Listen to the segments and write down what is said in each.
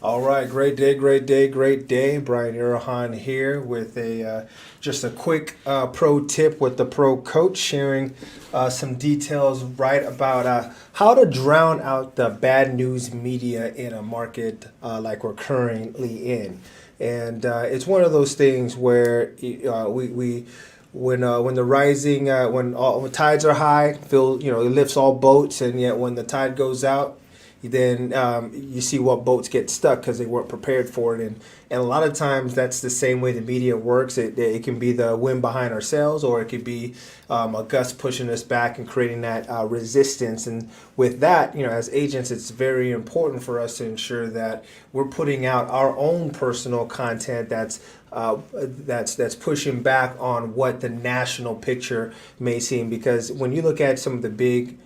All right, great day, great day, great day. Brian Irahan here with a just a quick pro tip with the pro coach, sharing some details right about how to drown out the bad news media in a market like we're currently in. And it's one of those things where we when the rising when tides are high, it lifts all boats, and yet when the tide goes out, then you see what boats get stuck because they weren't prepared for it. And a lot of times that's the same way the media works. It can be the wind behind our sails, or it could be a gust pushing us back and creating that resistance. And with that, as agents, it's very important for us to ensure that we're putting out our own personal content that's pushing back on what the national picture may seem. Because when you look at some of the big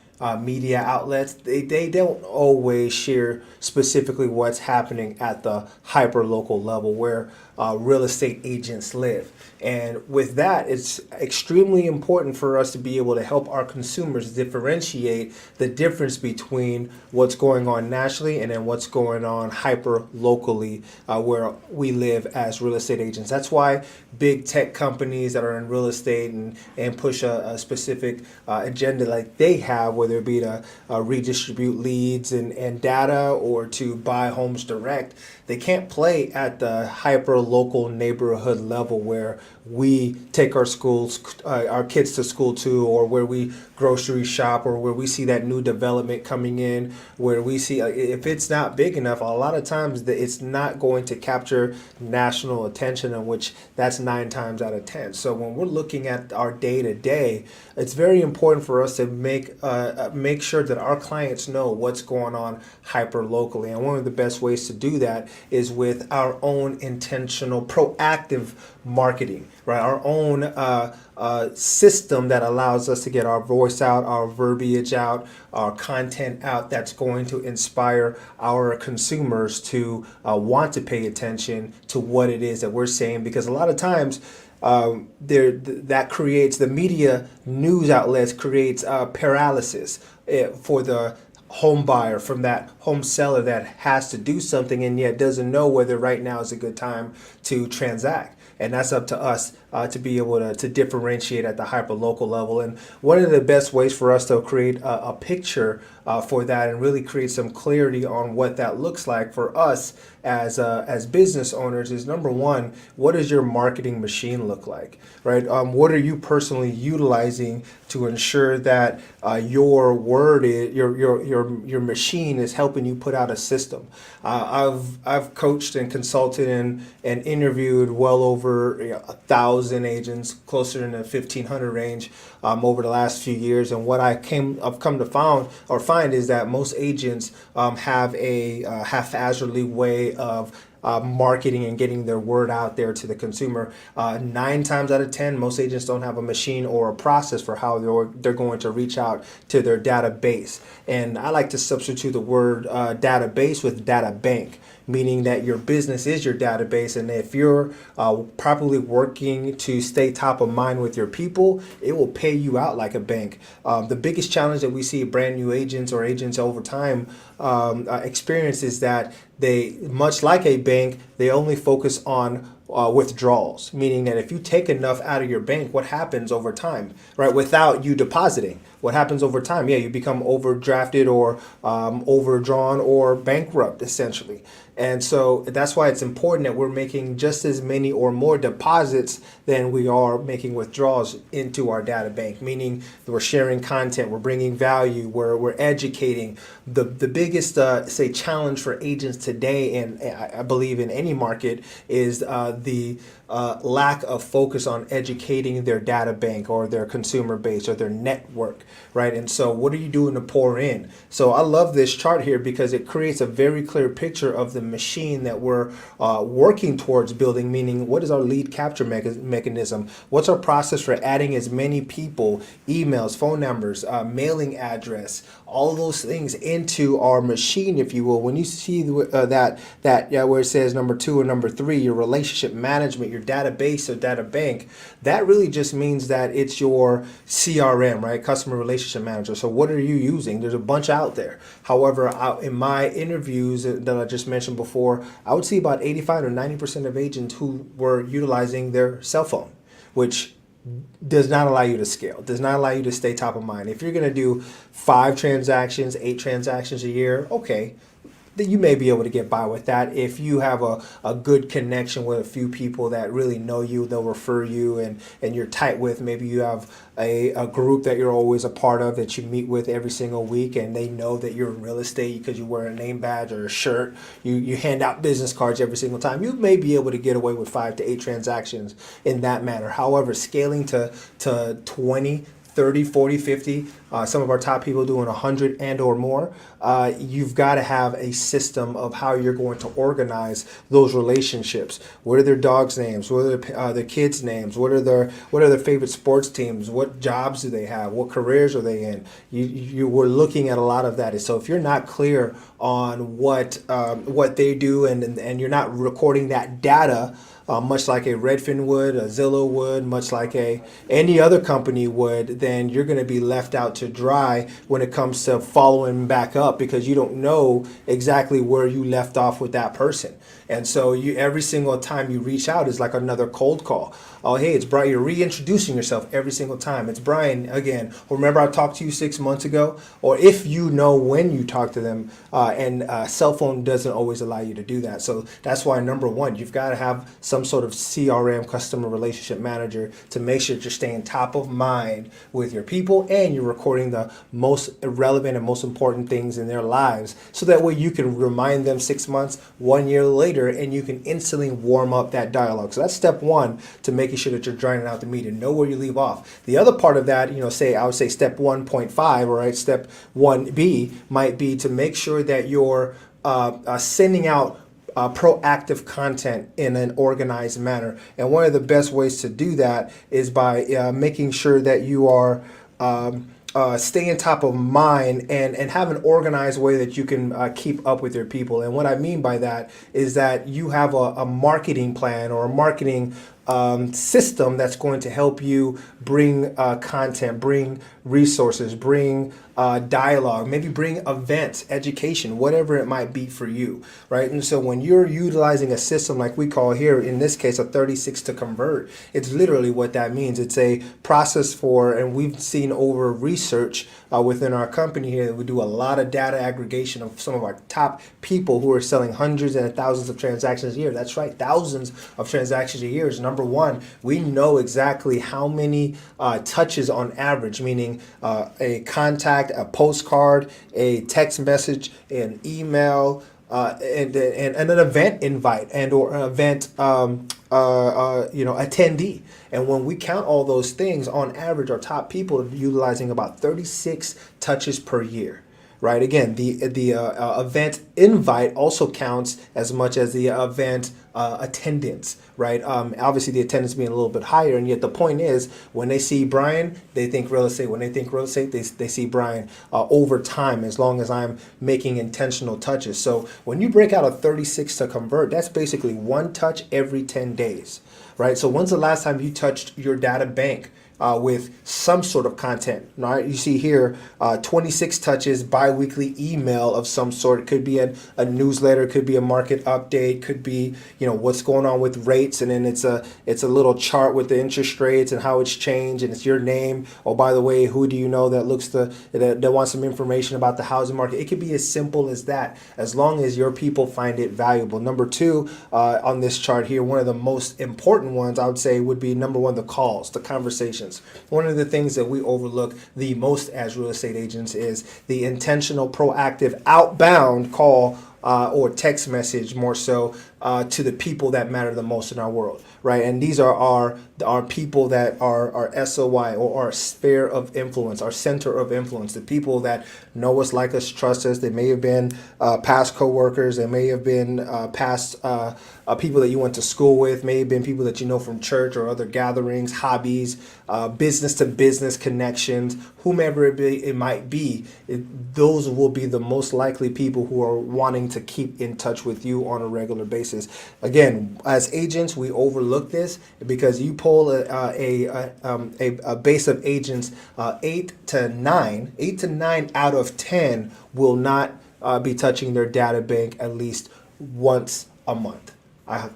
media outlets, they don't always share specifically what's happening at the hyper local level where real estate agents live. And with that, it's extremely important for us to be able to help our consumers differentiate the difference between what's going on nationally and then what's going on hyper locally where we live as real estate agents. That's why big tech companies that are in real estate and push a specific agenda like they have, whether it be to redistribute leads and data or to buy homes direct, they can't play at the hyper local neighborhood level where we take our kids to school to, or where we grocery shop, or where we see that new development coming in, where we see if it's not big enough, a lot of times it's not going to capture national attention, in which that's 9 times out of 10. So when we're looking at our day to day, it's very important for us to make sure that our clients know what's going on hyper locally. And one of the best ways to do that is with our own intentional, proactive marketing, right? Our own system that allows us to get our voice out, our verbiage out, our content out that's going to inspire our consumers to want to pay attention to what it is that we're saying. Because a lot of times, that creates the media news outlets creates paralysis for the home buyer, from that home seller that has to do something and yet doesn't know whether right now is a good time to transact. And that's up to us to be able to differentiate at the hyper local level. And one of the best ways for us to create a picture for that and really create some clarity on what that looks like for us as business owners is, number one, what does your marketing machine look like, right? What are you personally utilizing to ensure that your word is, your machine is helping you put out a system? I've coached and consulted and interviewed well over 1,000 agents, closer in the 1,500 range over the last few years. And what I've come to find is that most agents have a haphazardly way of marketing and getting their word out there to the consumer. 9 times out of 10, most agents don't have a machine or a process for how they're going to reach out to their database. And I like to substitute the word database with data bank, meaning that your business is your database. And if you're properly working to stay top of mind with your people, it will pay you out like a bank. The biggest challenge that we see brand new agents or agents over time experience is that they, much like a bank, they only focus on withdrawals, meaning that if you take enough out of your bank, what happens over time, right? Without you depositing, what happens over time? Yeah, you become overdrafted or overdrawn or bankrupt, essentially. And so that's why it's important that we're making just as many or more deposits than we are making withdrawals into our data bank, meaning that we're sharing content, we're bringing value, we're educating. The biggest, say, challenge for agents today, and I believe in any market, is the lack of focus on educating their data bank or their consumer base or their network, right? And so what are you doing to pour in? So I love this chart here because it creates a very clear picture of the machine that we're working towards building, meaning what is our lead capture mechanism? What's our process for adding as many people, emails, phone numbers, mailing address, all those things into our machine, if you will. When you see that where it says number 2 or number 3, your relationship management, your your database or data bank, that really just means that it's your CRM, right? Customer Relationship Manager. So what are you using? There's a bunch out there. However, in my interviews that I just mentioned before, I would see about 85 or 90% of agents who were utilizing their cell phone, which does not allow you to scale, does not allow you to stay top of mind. If you're going to do 5 transactions, 8 transactions a year, okay, then you may be able to get by with that. If you have a good connection with a few people that really know you, they'll refer you, and you're tight with, maybe you have a group that you're always a part of that you meet with every single week, and they know that you're in real estate because you wear a name badge or a shirt, you hand out business cards every single time, you may be able to get away with 5 to 8 transactions in that manner. However, scaling to 20, 30, 40, 50, some of our top people doing 100 and or more, you've got to have a system of how you're going to organize those relationships. What are their dogs' names? What are their kids' names? What are their favorite sports teams? What jobs do they have? What careers are they in? You were looking at a lot of that. And so if you're not clear on what they do, and you're not recording that data, much like a Redfin would, a Zillow would, much like any other company would, then you're going to be left out to dry when it comes to following back up, because you don't know exactly where you left off with that person. And so every single time you reach out is like another cold call. Oh, hey, it's Brian. You're reintroducing yourself every single time. It's Brian again. Remember I talked to you 6 months ago? Or if you know when you talk to them, and cell phone doesn't always allow you to do that. So that's why, number one, you've got to have some sort of CRM, customer relationship manager, to make sure that you're staying top of mind with your people and you're recording the most relevant and most important things in their lives. So that way you can remind them 6 months, 1 year later, and you can instantly warm up that dialogue. So that's step one to making sure that you're drowning out the media. Know where you leave off. The other part of that, I would say step 1.5, all right, step 1B might be to make sure that you're sending out proactive content in an organized manner. And one of the best ways to do that is by making sure that you are staying top of mind and have an organized way that you can keep up with your people. And what I mean by that is that you have a marketing plan or a marketing system that's going to help you bring content, bring resources, bring dialogue, maybe bring events, education, whatever it might be for you, right? And so when you're utilizing a system like we call here, in this case, a 36 to convert, it's literally what that means. It's a process for, and we've seen over research within our company here that we do a lot of data aggregation of some of our top people who are selling hundreds and thousands of transactions a year. That's right, thousands of transactions a year. Number one, we know exactly how many touches on average, meaning a contact, a postcard, a text message, an email, and an event invite and or an event attendee. And when we count all those things, on average, our top people are utilizing about 36 touches per year. Right. Again, the event invite also counts as much as the event attendance. Right. Obviously, the attendance being a little bit higher, and yet the point is, when they see Brian, they think real estate. When they think real estate, they see Brian over time. As long as I'm making intentional touches. So when you break out a 36 to convert, that's basically one touch every 10 days. Right. So when's the last time you touched your data bank with some sort of content? Right? You see here 26 touches, bi-weekly email of some sort. It could be a newsletter, could be a market update, could be what's going on with rates, and then it's a little chart with the interest rates and how it's changed, and it's your name. Oh, by the way, who do you know that that wants some information about the housing market? It could be as simple as that, as long as your people find it valuable. Number two on this chart here, one of the most important ones I would say would be number one, the calls, the conversations. One of the things that we overlook the most as real estate agents is the intentional, proactive, outbound call or text message, more so to the people that matter the most in our world, right? And these are our people that are our SOI, or our sphere of influence, our center of influence, the people that know us, like us, trust us. They may have been past coworkers, they may have been past people that you went to school with, may have been people that you know from church or other gatherings, hobbies, business to business connections, whomever it might be. Those will be the most likely people who are wanting to keep in touch with you on a regular basis. basis. Again, as agents, we overlook this because you pull a base of agents, 8 to 9 out of 10 will not be touching their data bank at least once a month.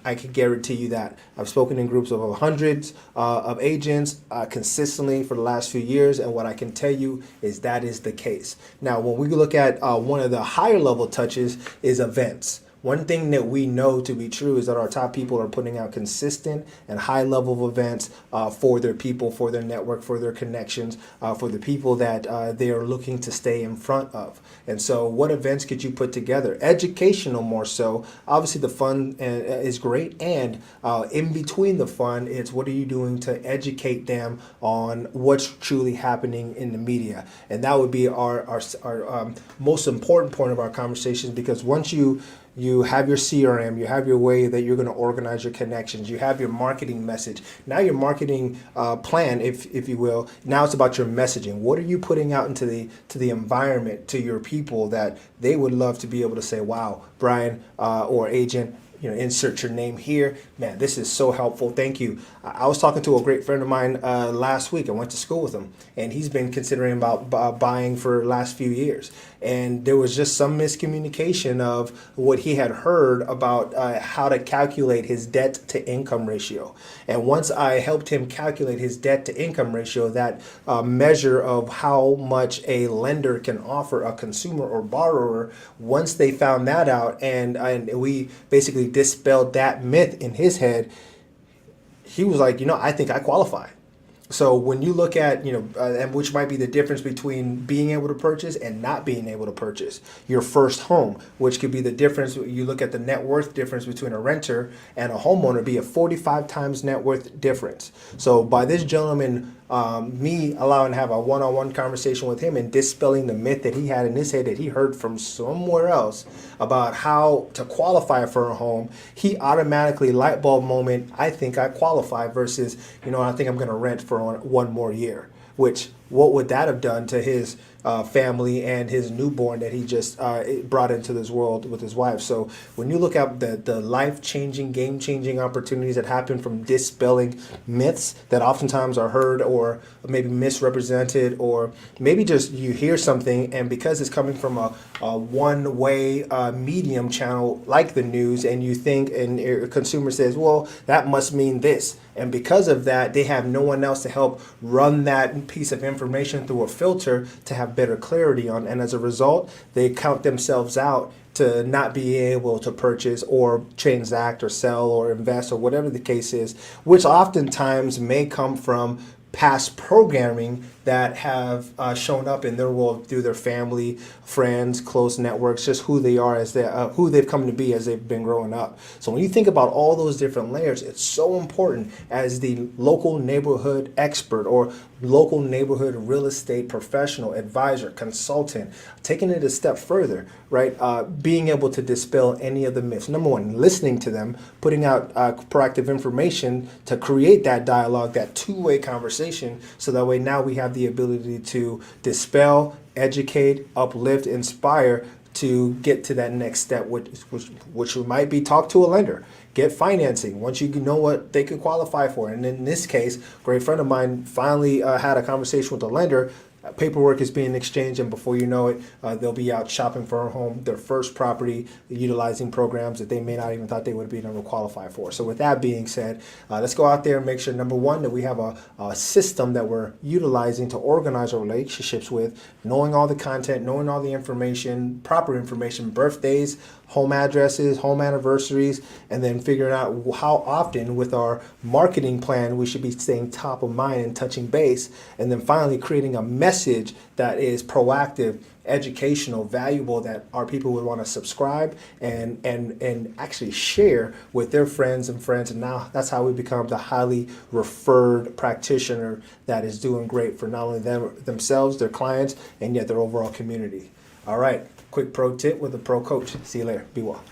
I can guarantee you that. I've spoken in groups of hundreds of agents consistently for the last few years, and what I can tell you is that is the case. Now, when we look at one of the higher level touches is events. One thing that we know to be true is that our top people are putting out consistent and high level of events for their people, for their network, for their connections, for the people that they are looking to stay in front of. And so what events could you put together? Educational more so. Obviously the fun is great, and in between the fun, it's what are you doing to educate them on what's truly happening in the media. And that would be our most important point of our conversations, because once you have your CRM, you have your way that you're going to organize your connections, you have your marketing message. Now your marketing plan, if you will, now it's about your messaging. What are you putting out into the environment, to your people, that they would love to be able to say, wow, Brian or agent, insert your name here. Man, this is so helpful. Thank you. I was talking to a great friend of mine last week. I went to school with him, and he's been considering about buying for the last few years. And there was just some miscommunication of what he had heard about how to calculate his debt to income ratio. And once I helped him calculate his debt to income ratio, that measure of how much a lender can offer a consumer or borrower, once they found that out, and we basically dispelled that myth in his head, he was like, I think I qualify. So when you look at, and which might be the difference between being able to purchase and not being able to purchase your first home, which could be the difference. You look at the net worth difference between a renter and a homeowner, be a 45 times net worth difference. So by this gentleman, me allowing to have a one-on-one conversation with him and dispelling the myth that he had in his head that he heard from somewhere else about how to qualify for a home, he automatically light bulb moment, I think I qualify, versus, I think I'm going to rent for one more year. Which, what would that have done to his family and his newborn that he just brought into this world with his wife? So when you look at the life-changing, game-changing opportunities that happen from dispelling myths that oftentimes are heard or maybe misrepresented, or maybe just you hear something, and because it's coming from a one-way medium channel like the news, and you think, and a consumer says, well, that must mean this. And because of that, they have no one else to help run that piece of information through a filter to have better clarity on. And as a result, they count themselves out to not be able to purchase or transact or sell or invest or whatever the case is, which oftentimes may come from past programming that have shown up in their world through their family, friends, close networks, just who they are as who they've come to be as they've been growing up. So when you think about all those different layers, it's so important as the local neighborhood expert or local neighborhood real estate professional, advisor, consultant, taking it a step further, right? Being able to dispel any of the myths. Number one, listening to them, putting out proactive information to create that dialogue, that two-way conversation, so that way now we have the ability to dispel, educate, uplift, inspire to get to that next step, which might be talk to a lender, get financing once you know what they could qualify for. And in this case, a great friend of mine finally had a conversation with the lender. Paperwork is being exchanged, and before you know it, they'll be out shopping for a home, their first property, utilizing programs that they may not even thought they would be able to qualify for. So with that being said, let's go out there and make sure, number one, that we have a system that we're utilizing to organize our relationships with, knowing all the content, knowing all the information, proper information, birthdays, home addresses, home anniversaries, and then figuring out how often with our marketing plan we should be staying top of mind and touching base, and then finally creating a message that is proactive, educational, valuable, that our people would want to subscribe and actually share with their friends. And now that's how we become the highly referred practitioner that is doing great for not only themselves, their clients, and yet their overall community. All right, quick pro tip with a pro coach. See you later. Be well.